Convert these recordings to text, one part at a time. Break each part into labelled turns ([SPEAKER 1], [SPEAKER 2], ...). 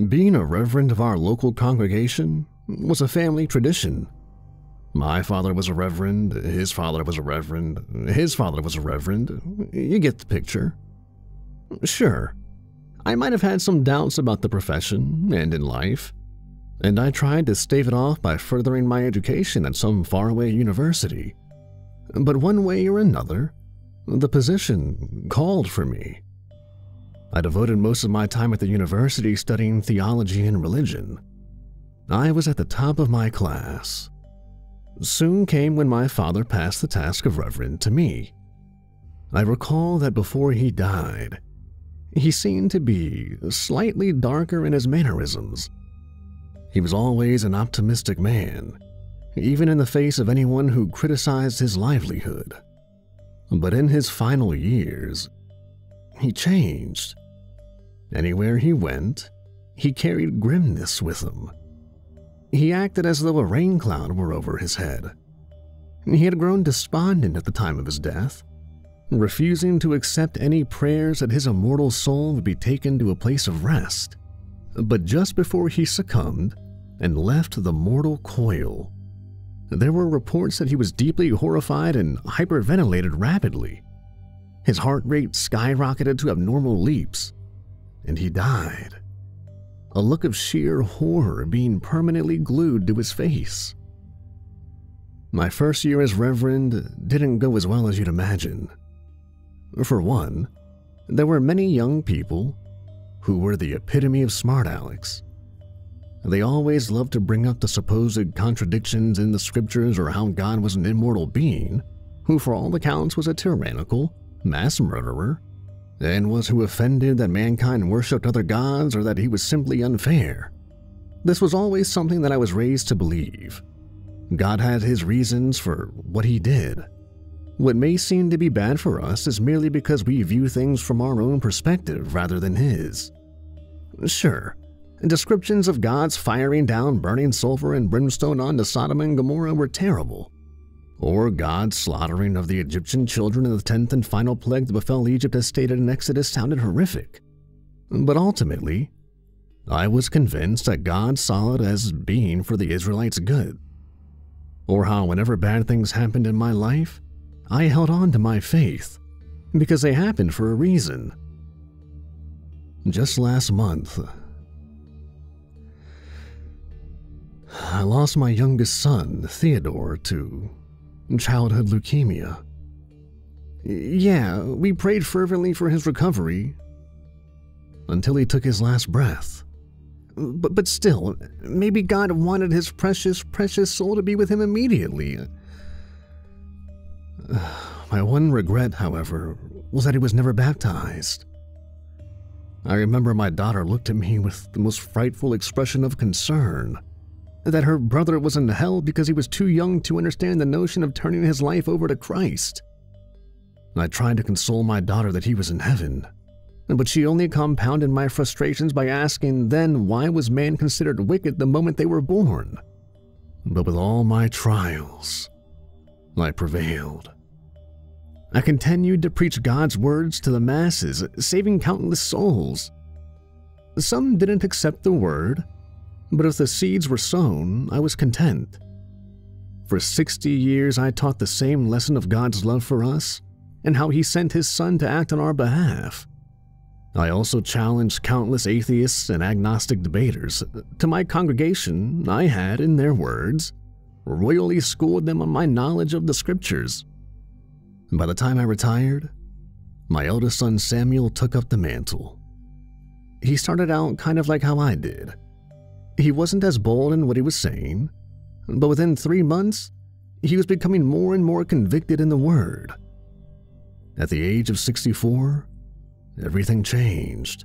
[SPEAKER 1] Being a reverend of our local congregation was a family tradition. My father was a reverend, his father was a reverend, his father was a reverend. You get the picture. Sure, I might have had some doubts about the profession and in life, and I tried to stave it off by furthering my education at some faraway university. But one way or another, the position called for me. I devoted most of my time at the university studying theology and religion. I was at the top of my class. Soon came when my father passed the task of reverend to me. I recall that before he died, he seemed to be slightly darker in his mannerisms. He was always an optimistic man, even in the face of anyone who criticized his livelihood. But in his final years, he changed. Anywhere he went, he carried grimness with him. He acted as though a rain cloud were over his head. He had grown despondent at the time of his death, refusing to accept any prayers that his immortal soul would be taken to a place of rest. But just before he succumbed and left the mortal coil, there were reports that he was deeply horrified and hyperventilated rapidly. His heart rate skyrocketed to abnormal leaps, and he died, a look of sheer horror being permanently glued to his face. My first year as reverend didn't go as well as you'd imagine. For one, there were many young people who were the epitome of smart alecks. They always loved to bring up the supposed contradictions in the scriptures or how God was an immortal being, who for all accounts was a tyrannical mass murderer, and was who offended that mankind worshipped other gods or that he was simply unfair. This was always something that I was raised to believe. God had his reasons for what he did. What may seem to be bad for us is merely because we view things from our own perspective rather than his. Sure, descriptions of God's firing down burning sulfur and brimstone onto Sodom and Gomorrah were terrible, or God's slaughtering of the Egyptian children in the 10th and final plague that befell Egypt as stated in Exodus sounded horrific. But ultimately, I was convinced that God saw it as being for the Israelites' good. Or how whenever bad things happened in my life, I held on to my faith, because they happened for a reason. Just last month, I lost my youngest son, Theodore, to childhood leukemia. Yeah, we prayed fervently for his recovery until he took his last breath. But still, maybe God wanted his precious, precious soul to be with him immediately. My one regret, however, was that he was never baptized. I remember my daughter looked at me with the most frightful expression of concern, that her brother was in hell because he was too young to understand the notion of turning his life over to Christ. I tried to console my daughter that he was in heaven, but she only compounded my frustrations by asking then why was man considered wicked the moment they were born. But with all my trials, I prevailed. I continued to preach God's words to the masses, saving countless souls. Some didn't accept the word, but if the seeds were sown, I was content. For 60 years, I taught the same lesson of God's love for us and how he sent his son to act on our behalf. I also challenged countless atheists and agnostic debaters. To my congregation, I had, in their words, royally schooled them on my knowledge of the scriptures. By the time I retired, my eldest son Samuel took up the mantle. He started out kind of like how I did. He wasn't as bold in what he was saying, but within 3 months, he was becoming more and more convicted in the word. At the age of 64, everything changed.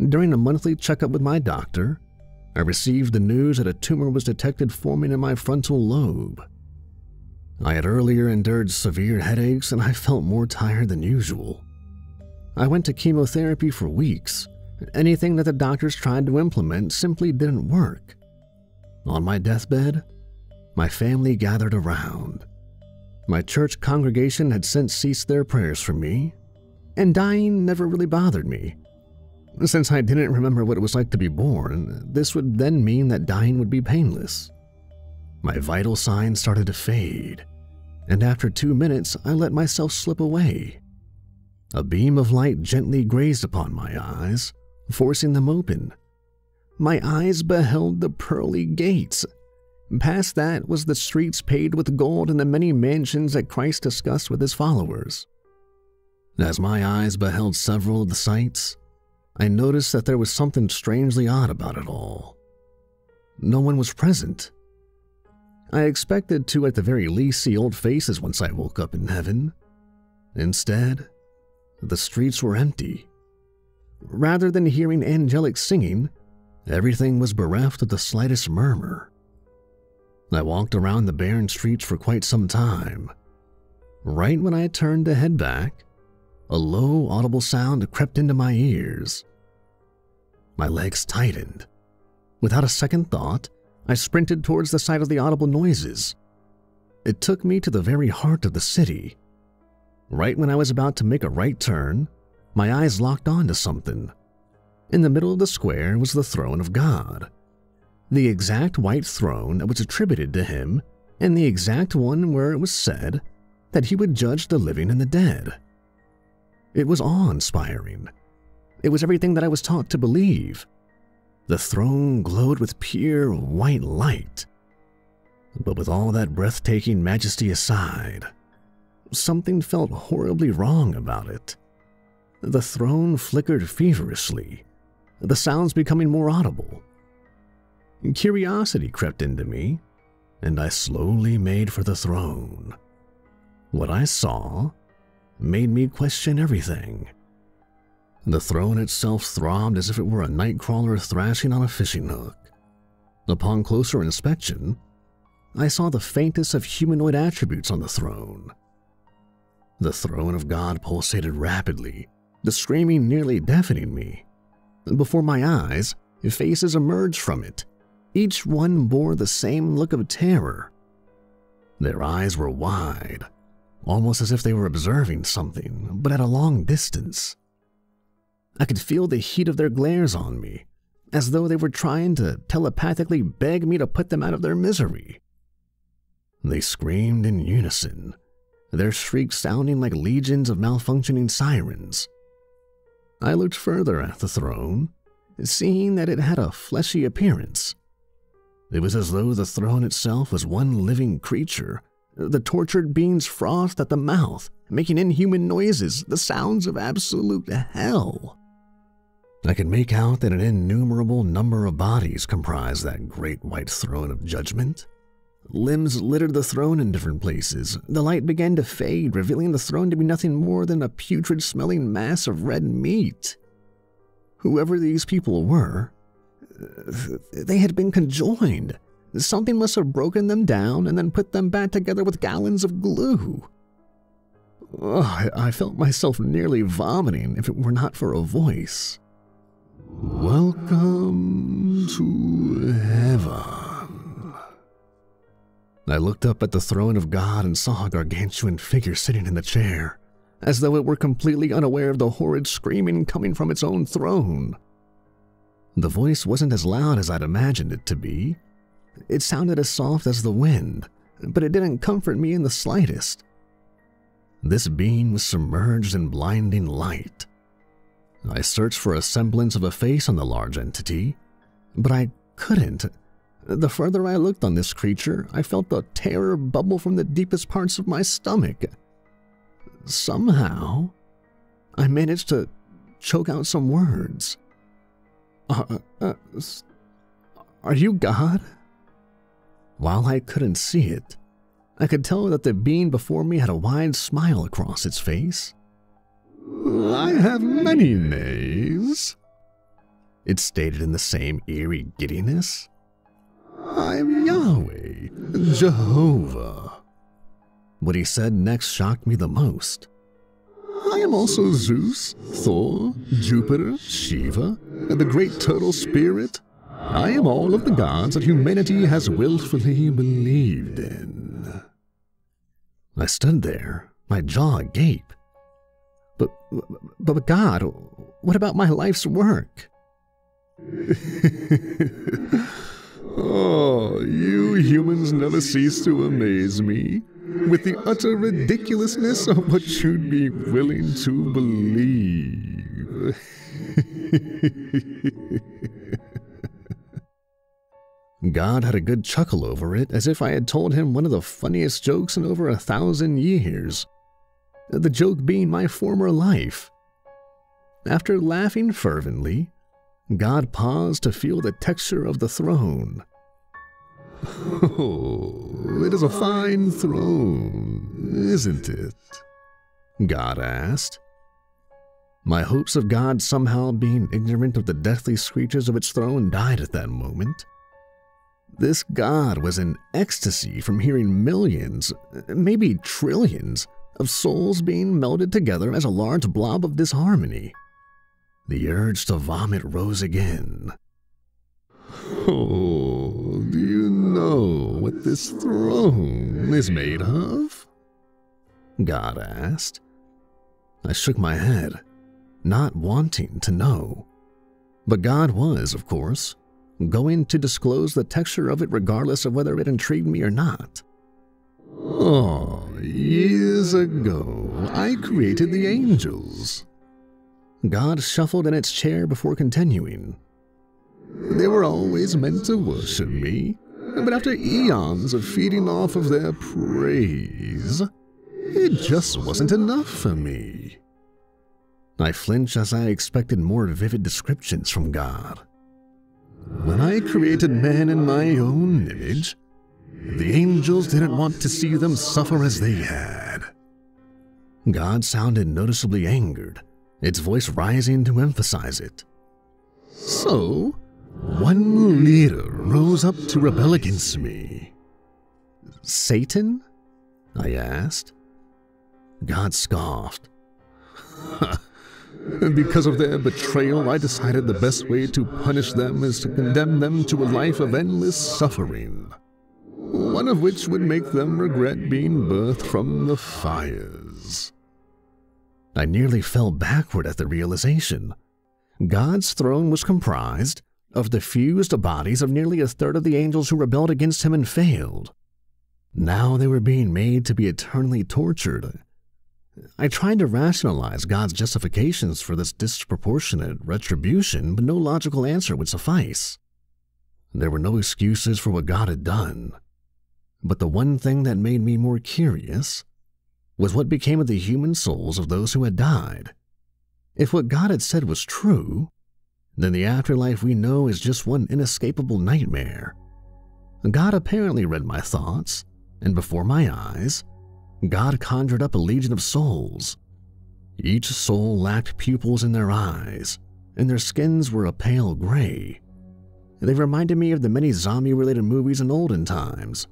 [SPEAKER 1] During a monthly checkup with my doctor, I received the news that a tumor was detected forming in my frontal lobe. I had earlier endured severe headaches and I felt more tired than usual. I went to chemotherapy for weeks. Anything that the doctors tried to implement simply didn't work. On my deathbed, my family gathered around. My church congregation had since ceased their prayers for me, and dying never really bothered me. Since I didn't remember what it was like to be born, this would then mean that dying would be painless. My vital signs started to fade, and after 2 minutes, I let myself slip away. A beam of light gently grazed upon my eyes, forcing them open. My eyes beheld the pearly gates. Past that was the streets paved with gold and the many mansions that Christ discussed with his followers. As my eyes beheld several of the sights, I noticed that there was something strangely odd about it all. No one was present. I expected to at the very least see old faces once I woke up in heaven. Instead, the streets were empty. Rather than hearing angelic singing, everything was bereft of the slightest murmur. I walked around the barren streets for quite some time. Right when I turned to head back, a low, audible sound crept into my ears. My legs tightened. Without a second thought, I sprinted towards the site of the audible noises. It took me to the very heart of the city. Right when I was about to make a right turn, my eyes locked onto something. In the middle of the square was the throne of God. The exact white throne that was attributed to him, and the exact one where it was said that he would judge the living and the dead. It was awe-inspiring. It was everything that I was taught to believe. The throne glowed with pure white light. But with all that breathtaking majesty aside, something felt horribly wrong about it. The throne flickered feverishly, the sounds becoming more audible. Curiosity crept into me, and I slowly made for the throne. What I saw made me question everything. The throne itself throbbed as if it were a nightcrawler thrashing on a fishing hook. Upon closer inspection, I saw the faintest of humanoid attributes on the throne. The throne of God pulsated rapidly, the screaming nearly deafening me. Before my eyes, faces emerged from it. Each one bore the same look of terror. Their eyes were wide, almost as if they were observing something, but at a long distance. I could feel the heat of their glares on me, as though they were trying to telepathically beg me to put them out of their misery. They screamed in unison, their shrieks sounding like legions of malfunctioning sirens. I looked further at the throne, seeing that it had a fleshy appearance. It was as though the throne itself was one living creature. The tortured beings frothed at the mouth, making inhuman noises, the sounds of absolute hell. I could make out that an innumerable number of bodies comprised that great white throne of judgment. Limbs littered the throne in different places. The light began to fade, revealing the throne to be nothing more than a putrid-smelling mass of red meat. Whoever these people were, they had been conjoined. Something must have broken them down and then put them back together with gallons of glue. I felt myself nearly vomiting if it were not for a voice. "Welcome to heaven." I looked up at the throne of God and saw a gargantuan figure sitting in the chair, as though it were completely unaware of the horrid screaming coming from its own throne. The voice wasn't as loud as I'd imagined it to be. It sounded as soft as the wind, but it didn't comfort me in the slightest. This being was submerged in blinding light. I searched for a semblance of a face on the large entity, but I couldn't. The further I looked on this creature, I felt the terror bubble from the deepest parts of my stomach. Somehow, I managed to choke out some words. Are you God?" While I couldn't see it, I could tell that the being before me had a wide smile across its face. "I have many names," it stated in the same eerie giddiness. "I'm Yahweh, Jehovah." What he said next shocked me the most. "I am also Zeus, Thor, Jupiter, Shiva, and the great turtle spirit. I am all of the gods that humanity has willfully believed in." I stood there, my jaw agape. But God, what about my life's work? Oh, you humans never cease to amaze me with the utter ridiculousness of what you'd be willing to believe. God had a good chuckle over it, as if I had told him one of the funniest jokes in over 1,000 years. The joke being my former life. After laughing fervently, God paused to feel the texture of the throne. Oh, it is a fine throne, isn't it? God asked. My hopes of God somehow being ignorant of the deathly screeches of its throne died at that moment. This God was in ecstasy from hearing millions, maybe trillions, of souls being melded together as a large blob of disharmony. The urge to vomit rose again. Oh, do you know what this throne is made of? God asked. I shook my head, not wanting to know. But God was, of course, going to disclose the texture of it regardless of whether it intrigued me or not. Oh, years ago, I created the angels. God shuffled in its chair before continuing. They were always meant to worship me, but after eons of feeding off of their praise, it just wasn't enough for me. I flinched as I expected more vivid descriptions from God. When I created man in my own image, the angels didn't want to see them suffer as they had. God sounded noticeably angered, its voice rising to emphasize it. So, one leader rose up to rebel against me. Satan? I asked. God scoffed. Because of their betrayal, I decided the best way to punish them is to condemn them to a life of endless suffering, one of which would make them regret being birthed from the fires. I nearly fell backward at the realization. God's throne was comprised of the fused bodies of nearly a third of the angels who rebelled against him and failed. Now they were being made to be eternally tortured. I tried to rationalize God's justifications for this disproportionate retribution, but no logical answer would suffice. There were no excuses for what God had done. But the one thing that made me more curious was what became of the human souls of those who had died. If what God had said was true, then the afterlife we know is just one inescapable nightmare. God apparently read my thoughts, and before my eyes, God conjured up a legion of souls. Each soul lacked pupils in their eyes, and their skins were a pale gray. They reminded me of the many zombie-related movies in olden times,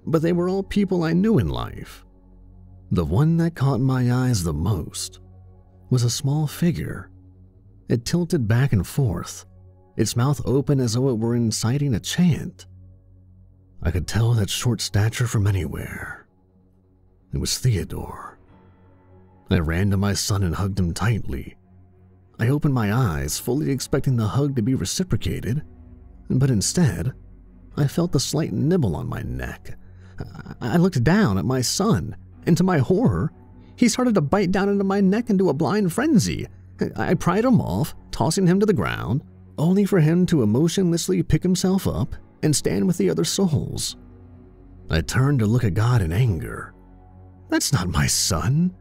[SPEAKER 1] but they were all people I knew in life. The one that caught my eyes the most was a small figure. It tilted back and forth, its mouth open as though it were inciting a chant. I could tell that short stature from anywhere. It was Theodore. I ran to my son and hugged him tightly. I opened my eyes, fully expecting the hug to be reciprocated, but instead, I felt a slight nibble on my neck. I looked down at my son, and to my horror, he started to bite down into my neck into a blind frenzy. I pried him off, tossing him to the ground, only for him to emotionlessly pick himself up and stand with the other souls. I turned to look at God in anger. That's not my son.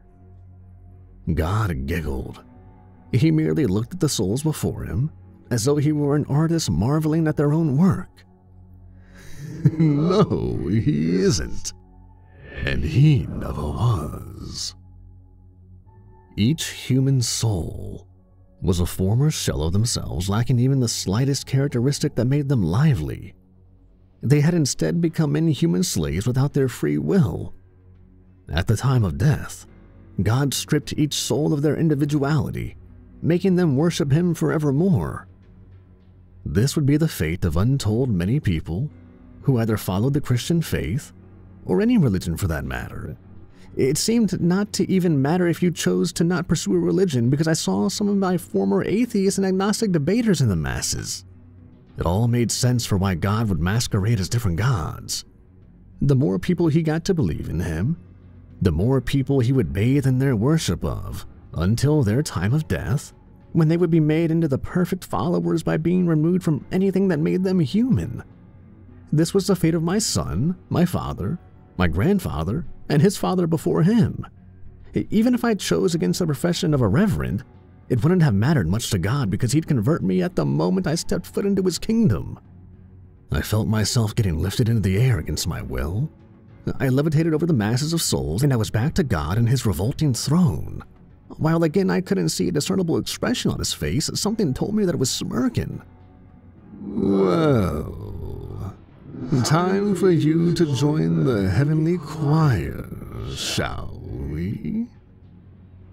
[SPEAKER 1] God giggled. He merely looked at the souls before him, as though he were an artist marveling at their own work. No, he isn't. And he never was. Each human soul was a former shell of themselves, lacking even the slightest characteristic that made them lively. They had instead become inhuman slaves without their free will. At the time of death, God stripped each soul of their individuality, making them worship him forevermore. This would be the fate of untold many people who either followed the Christian faith, or any religion for that matter, It seemed not to even matter if you chose to not pursue a religion because I saw some of my former atheists and agnostic debaters in the masses. It all made sense for why God would masquerade as different gods. The more people he got to believe in him, the more people he would bathe in their worship of, until their time of death, when they would be made into the perfect followers by being removed from anything that made them human. This was the fate of my son, my father, my grandfather, and his father before him. Even if I chose against the profession of a reverend, it wouldn't have mattered much to God because he'd convert me at the moment I stepped foot into his kingdom. I felt myself getting lifted into the air against my will. I levitated over the masses of souls, and I was back to God and his revolting throne. While again I couldn't see a discernible expression on his face, something told me that it was smirking. Well, time for you to join the heavenly choir, shall we?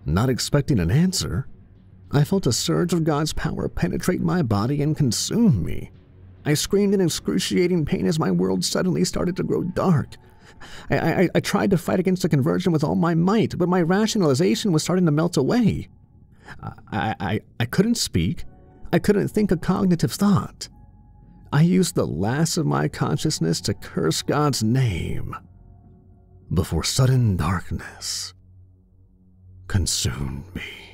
[SPEAKER 1] Not expecting an answer, I felt a surge of God's power penetrate my body and consume me. I screamed in excruciating pain as my world suddenly started to grow dark. I tried to fight against the conversion with all my might, but my rationalization was starting to melt away. I couldn't speak. I couldn't think a cognitive thought. I used the last of my consciousness to curse God's name before sudden darkness consumed me.